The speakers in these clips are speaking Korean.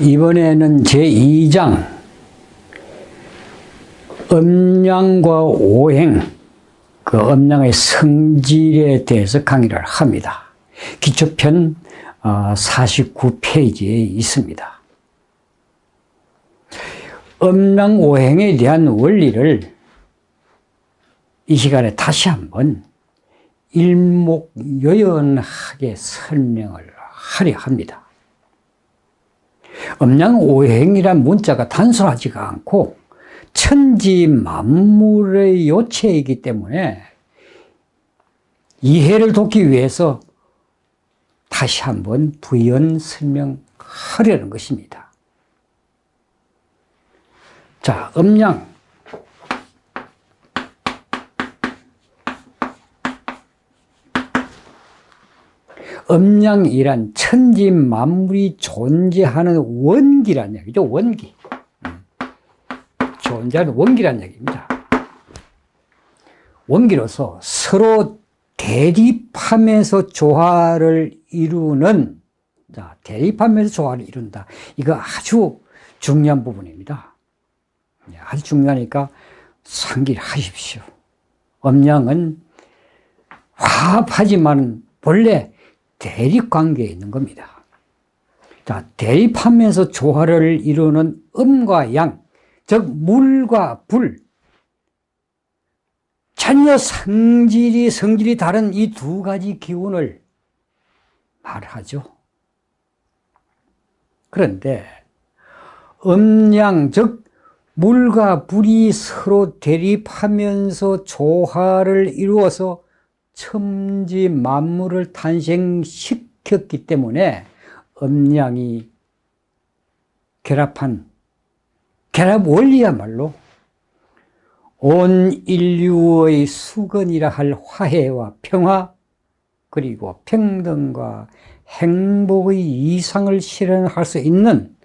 이번에는 제2장 음양과 오행, 그 음양의 성질에 대해서 강의를 합니다. 기초편 49페이지에 있습니다. 음양 오행에 대한 원리를 이 시간에 다시 한번 일목요연하게 설명을 하려 합니다. 음양오행이란 문자가 단순하지가 않고 천지 만물의 요체이기 때문에 이해를 돕기 위해서 다시 한번 부연 설명하려는 것입니다. 자, 음양. 음양이란 천지 만물이 존재하는 원기란 얘기죠. 원기. 존재하는 원기란 얘기입니다. 원기로서 서로 대립하면서 조화를 이루는, 자, 대립하면서 조화를 이룬다. 이거 아주 중요한 부분입니다. 아주 중요하니까 상기를 하십시오. 음양은 화합하지만 본래 대립관계에 있는 겁니다. 자, 대립하면서 조화를 이루는 음과 양, 즉 물과 불, 전혀 성질이 다른 이 두 가지 기운을 말하죠. 그런데 음양, 즉 물과 불이 서로 대립하면서 조화를 이루어서 천지 만물을 탄생시켰기 때문에 음양이 결합한 결합 원리야말로 온 인류의 수건이라 할 화해와 평화, 그리고 평등과 행복의 이상을 실현할 수 있는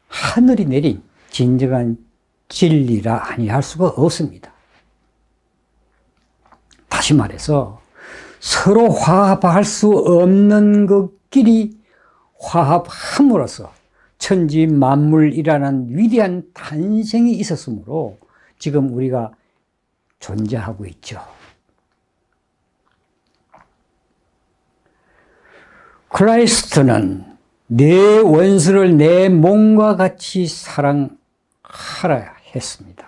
하늘이 내린 진정한 진리라 아니할 수가 없습니다. 다시 말해서 서로 화합할 수 없는 것끼리 화합함으로써 천지 만물이라는 위대한 탄생이 있었으므로 지금 우리가 존재하고 있죠. 크라이스트는 내 원수를 내 몸과 같이 사랑하라 했습니다.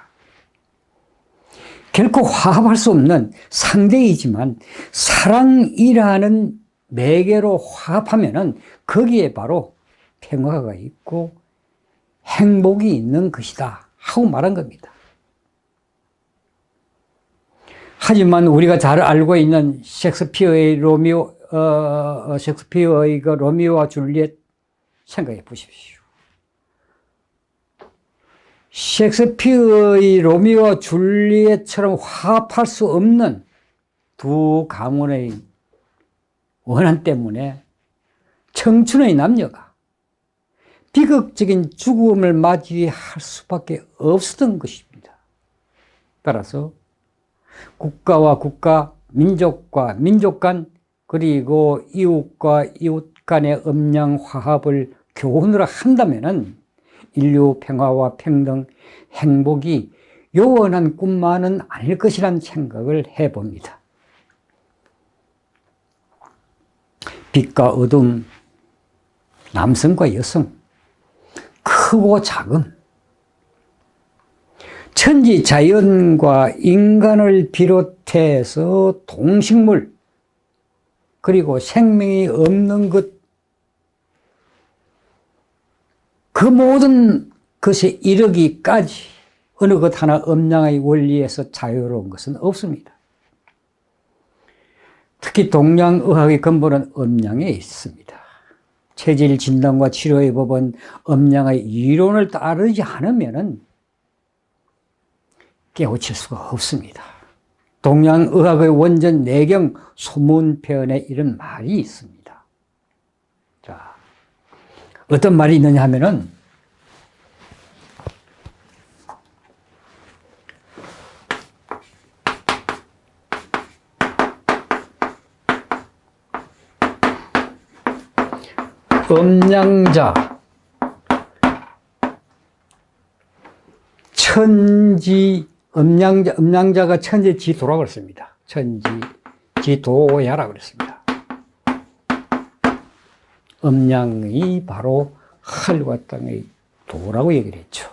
결코 화합할 수 없는 상대이지만 사랑이라는 매개로 화합하면은 거기에 바로 평화가 있고 행복이 있는 것이다 하고 말한 겁니다. 하지만 우리가 잘 알고 있는 셰익스피어의 셰익스피어의 그 로미오와 줄리엣 생각해 보십시오. 셰익스피어의 로미오와 줄리엣처럼 화합할 수 없는 두 가문의 원한 때문에 청춘의 남녀가 비극적인 죽음을 맞이할 수밖에 없었던 것입니다. 따라서 국가와 국가, 민족과 민족 간, 그리고 이웃과 이웃 간의 음양 화합을 교훈으로 한다면은 인류 평화와 평등, 행복이 요원한 꿈만은 아닐 것이라는 생각을 해봅니다. 빛과 어둠, 남성과 여성, 크고 작음, 천지 자연과 인간을 비롯해서 동식물, 그리고 생명이 없는 것, 그 모든 것에 이르기까지 어느 것 하나 음양의 원리에서 자유로운 것은 없습니다. 특히 동양의학의 근본은 음양에 있습니다. 체질 진단과 치료의 법은 음양의 이론을 따르지 않으면 깨우칠 수가 없습니다. 동양의학의 원전 내경 소문편에 이런 말이 있습니다. 자, 어떤 말이 있느냐 하면은 음양자, 천지, 음양자가 천지지도라고 그랬습니다. 천지지도야라고 그랬습니다. 음양이 바로 하늘과 땅의 도라고 얘기를 했죠.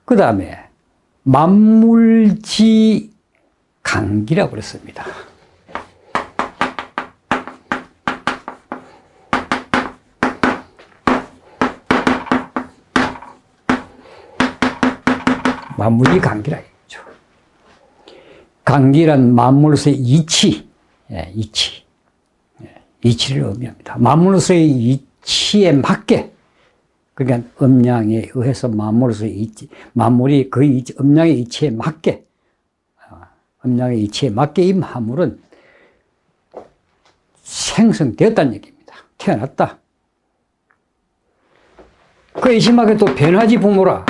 그 다음에 만물지 강기라고 그랬습니다. 만물이 강기라 했죠. 강기란 만물로서의 이치, 이치를 의미합니다. 만물로서의 이치에 맞게, 그러니까 음양에 의해서 만물로서의 이치, 만물이 그 음양의 이치에 맞게, 이 만물은 생성되었다는 얘기입니다. 태어났다. 그 이심하게 또 변하지 부모라.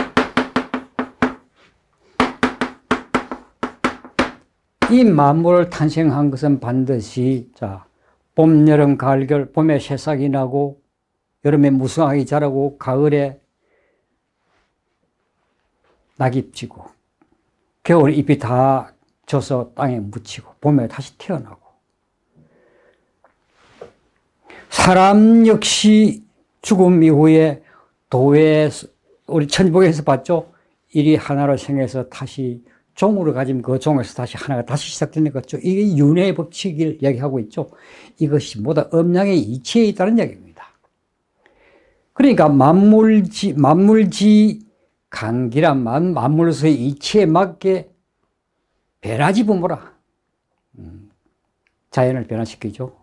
이 만물을 탄생한 것은 반드시, 봄, 여름, 가을, 겨울, 봄에 새싹이 나고, 여름에 무성하게 자라고, 가을에 낙이 지고, 겨울에 잎이 다 져서 땅에 묻히고, 봄에 다시 태어나고. 사람 역시 죽음 이후에 도에, 우리 천지복에서 봤죠? 일이 하나로 생겨서 다시 종으로 가진 그 종에서 다시 하나가 다시 시작되는 거죠. 이게 윤회의 법칙을 이야기하고 있죠. 이것이 모두 음양의 이치에 있다는 얘기입니다. 그러니까 만물지 강기란 만물로서의 이치에 맞게 변하지 부모라. 자연을 변화시키죠.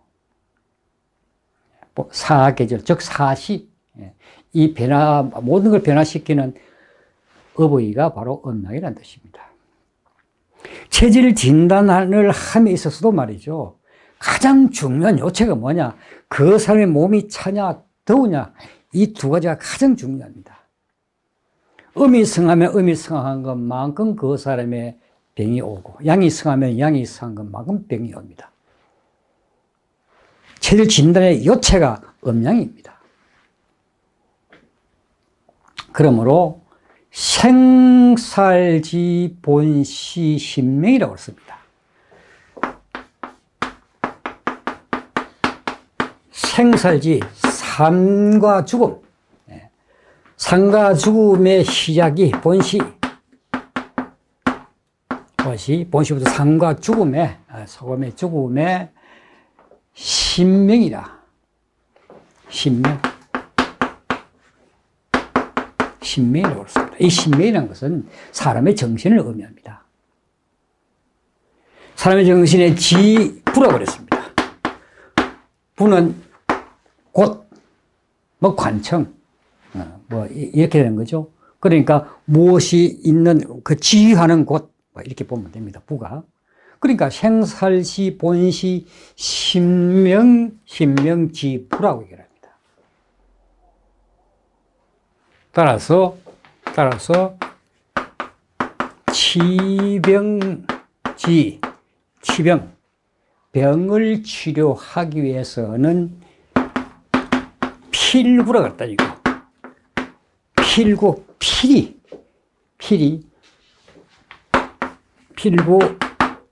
사계절, 즉 사시. 이 모든 걸 변화시키는 어버이가 바로 음양이라는 뜻입니다. 체질 진단을 함에 있어서도 말이죠. 가장 중요한 요체가 뭐냐? 그 사람의 몸이 차냐, 더우냐? 이 두 가지가 가장 중요합니다. 음이 성하면 음이 성한 것만큼 그 사람의 병이 오고, 양이 성하면 양이 성한 것만큼 병이 옵니다. 체질 진단의 요체가 음양입니다. 그러므로 생살지 본시 신명이라고 했습니다. 생살지, 삶과 죽음. 삶과 죽음의 시작이 본시부터 삶과 죽음의, 소금의 죽음의 신명이라. 신명이라고 그랬습니다. 이 신명이라는 것은 사람의 정신을 의미합니다. 사람의 정신의 부라고 그랬습니다. 부는 곧, 관청, 이렇게 되는 거죠. 그러니까 무엇이 있는, 지휘하는 곳, 이렇게 보면 됩니다. 부가. 그러니까 생살시, 본시, 신명지부라고 얘기합니다. 따라서 병을 치료하기 위해서는 필구라고 했다니까.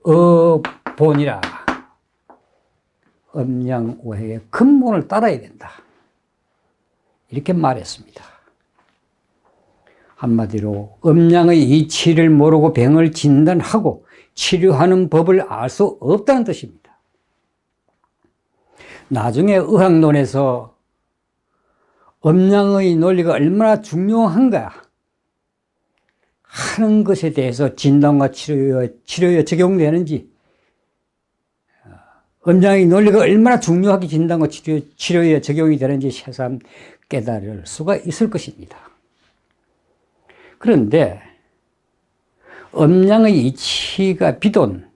필구어본이라. 음양오행의 근본을 따라야 된다. 이렇게 말했습니다. 한마디로 음양의 이치를 모르고 병을 진단하고 치료하는 법을 알 수 없다는 뜻입니다. 나중에 의학론에서 음양의 논리가 얼마나 중요한가 하는 것에 대해서 진단과 치료에 적용되는지, 음양의 논리가 얼마나 중요하게 진단과 치료에 적용이 되는지 새삼 깨달을 수가 있을 것입니다. 그런데 음양의 이치가 비단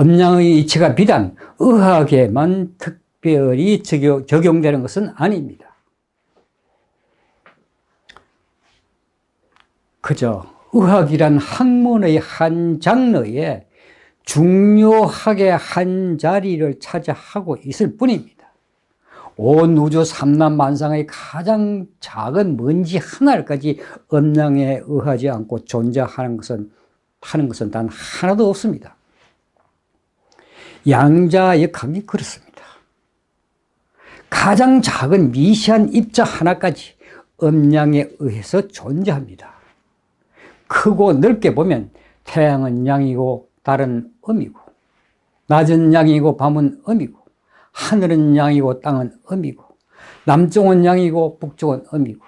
음양의 이치가 비단 의학에만 특별히 적용되는 것은 아닙니다. 그저 의학이란 학문의 한 장르에 중요하게 한 자리를 차지하고 있을 뿐입니다. 온 우주 삼라만상의 가장 작은 먼지 하나까지 음양에 의하지 않고 존재하는 것은 단 하나도 없습니다. 양자역학이 그렇습니다. 가장 작은 미시한 입자 하나까지 음양에 의해서 존재합니다. 크고 넓게 보면 태양은 양이고 달은 음이고, 낮은 양이고 밤은 음이고, 하늘은 양이고 땅은 음이고, 남쪽은 양이고 북쪽은 음이고,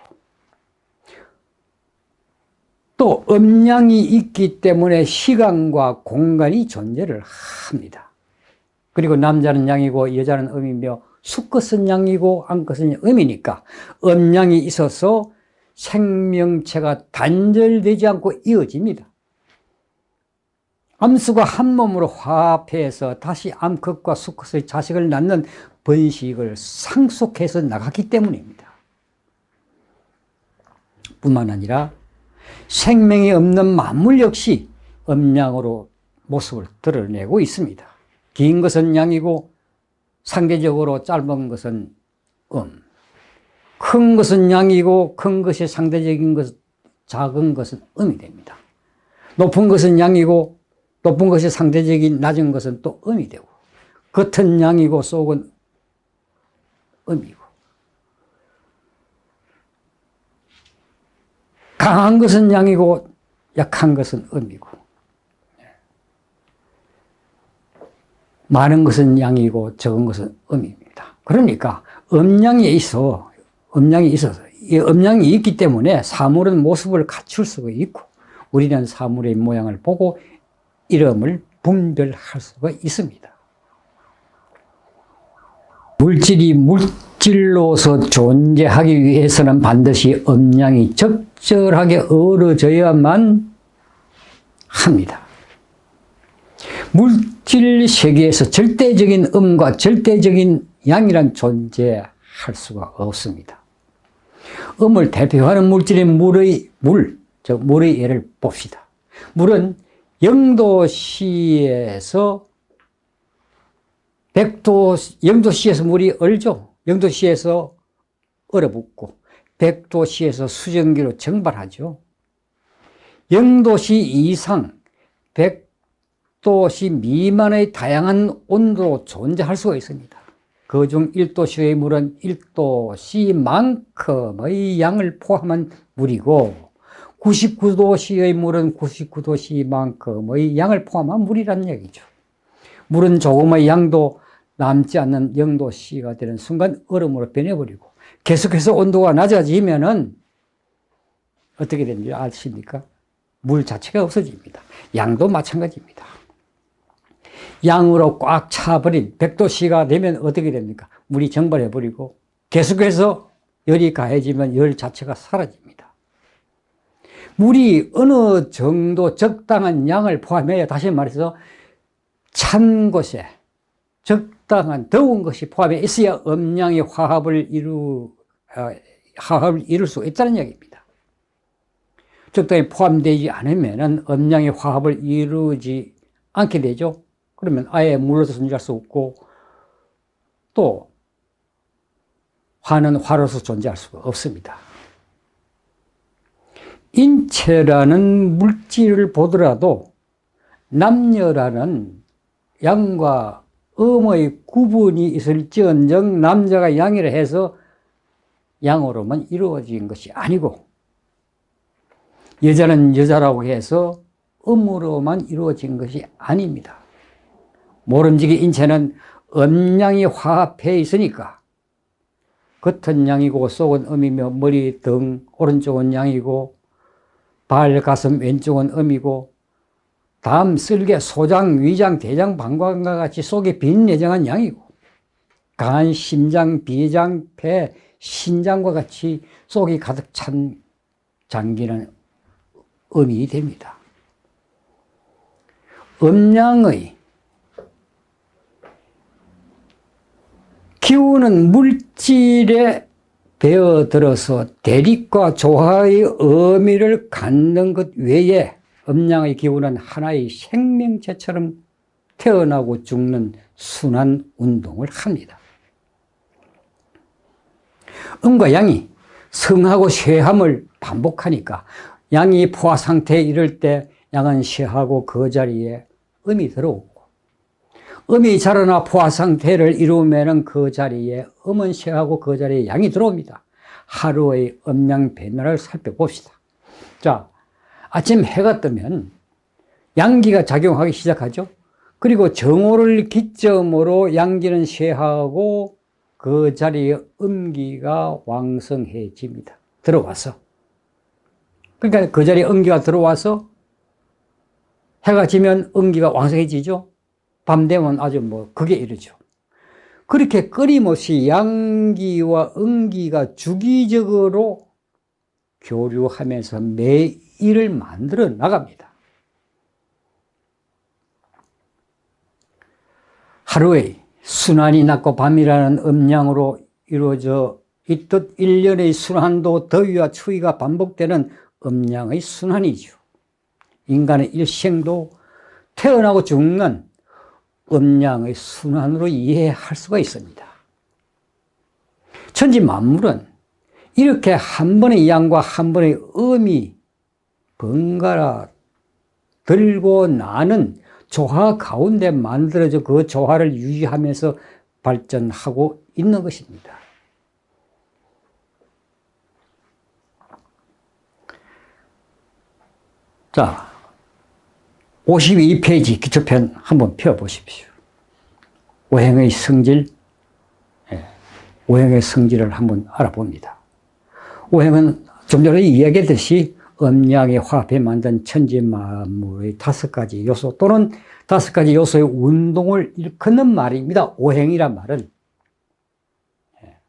또 음양이 있기 때문에 시간과 공간이 존재를 합니다. 그리고 남자는 양이고 여자는 음이며 수컷은 양이고 암컷은 음이니까 음양이 있어서 생명체가 단절되지 않고 이어집니다. 암수가 한 몸으로 화합해서 다시 암컷과 수컷의 자식을 낳는 번식을 상속해서 나갔기 때문입니다. 뿐만 아니라 생명이 없는 만물 역시 음양으로 모습을 드러내고 있습니다. 긴 것은 양이고 상대적으로 짧은 것은 큰 것은 양이고 큰 것이 상대적인 것, 작은 것은 음이 됩니다. 높은 것은 양이고 높은 것이 상대적인 낮은 것은 또 음이 되고, 겉은 양이고 속은 음이고, 강한 것은 양이고 약한 것은 음이고, 많은 것은 양이고 적은 것은 음입니다. 그러니까 음양이 있어서 이 음양이 있기 때문에 사물은 모습을 갖출 수가 있고, 우리는 사물의 모양을 보고 이름을 분별할 수가 있습니다. 물질이 물질로서 존재하기 위해서는 반드시 음양이 적절하게 어우러져야만 합니다. 물질 세계에서 절대적인 음과 절대적인 양이란 존재할 수가 없습니다. 음을 대표하는 물질인 물의 예를 봅시다. 물은 영도시에서 영도시에서 물이 얼죠. 영도시에서 얼어붙고 백도시에서 수증기로 증발하죠. 영도시 이상, 백도시 미만의 다양한 온도로 존재할 수가 있습니다. 그중 1도시의 물은 1도시만큼의 양을 포함한 물이고 99도시의 물은 99도시만큼의 양을 포함한 물이라는 얘기죠. 물은 조금의 양도 남지 않는 영도시가 되는 순간 얼음으로 변해버리고 계속해서 온도가 낮아지면은 어떻게 되는지 아십니까? 물 자체가 없어집니다. 양도 마찬가지입니다. 양으로 꽉 차버린 100도씨가 되면 어떻게 됩니까? 물이 증발해버리고 계속해서 열이 가해지면 열 자체가 사라집니다. 물이 어느 정도 적당한 양을 포함해야, 다시 말해서 찬 곳에 적당한 더운 것이 포함해 있어야 음양의 화합을 이룰 수 있다는 얘기입니다. 적당히 포함되지 않으면 음양의 화합을 이루지 않게 되죠. 그러면 아예 물로서 존재할 수 없고 또 화는 화로서 존재할 수가 없습니다. 인체라는 물질을 보더라도 남녀라는 양과 음의 구분이 있을지언정 남자가 양이라 해서 양으로만 이루어진 것이 아니고 여자는 여자라고 해서 음으로만 이루어진 것이 아닙니다. 모름지기 인체는 음양이 화합해 있으니까 겉은 양이고 속은 음이며 머리, 등, 오른쪽은 양이고 발, 가슴, 왼쪽은 음이고 담, 쓸개, 소장, 위장, 대장, 방광과 같이 속에 빈 내장은 양이고 간, 심장, 비장, 폐, 신장과 같이 속이 가득 찬 장기는 음이 됩니다. 음양의 기운은 물질에 배어들어서 대립과 조화의 의미를 갖는 것 외에 음양의 기운은 하나의 생명체처럼 태어나고 죽는 순환 운동을 합니다. 음과 양이 성하고 쇠함을 반복하니까 양이 포화 상태에 이를 때 양은 쇠하고 그 자리에 음이 들어오고, 음이 자라나 포화 상태를 이루면은 그 자리에 음은 쇠하고 그 자리에 양이 들어옵니다. 하루의 음양 변화를 살펴봅시다. 자, 아침 해가 뜨면 양기가 작용하기 시작하죠. 그리고 정오를 기점으로 양기는 쇠하고 그 자리에 음기가 왕성해집니다. 들어와서. 그러니까 그 자리에 음기가 들어와서 해가 지면 음기가 왕성해지죠. 밤 되면 아주 극에 이르죠. 그렇게 끊임없이 양기와 음기가 주기적으로 교류하면서 매일을 만들어 나갑니다. 하루에 순환이 낮고 밤이라는 음양으로 이루어져 있듯 1년의 순환도 더위와 추위가 반복되는 음양의 순환이죠. 인간의 일생도 태어나고 죽는 음양의 순환으로 이해할 수가 있습니다. 천지 만물은 이렇게 한 번의 양과 한 번의 음이 번갈아 들고 나는 조화 가운데 만들어져 그 조화를 유지하면서 발전하고 있는 것입니다. 자, 52페이지 기초편 한번 펴보십시오. 오행의 성질, 오행의 성질을 한번 알아봅니다. 오행은 좀 전에 이야기했듯이 음양의 화합해 만든 천지 만물의 5가지 요소 또는 5가지 요소의 운동을 일컫는 말입니다. 오행이란 말은.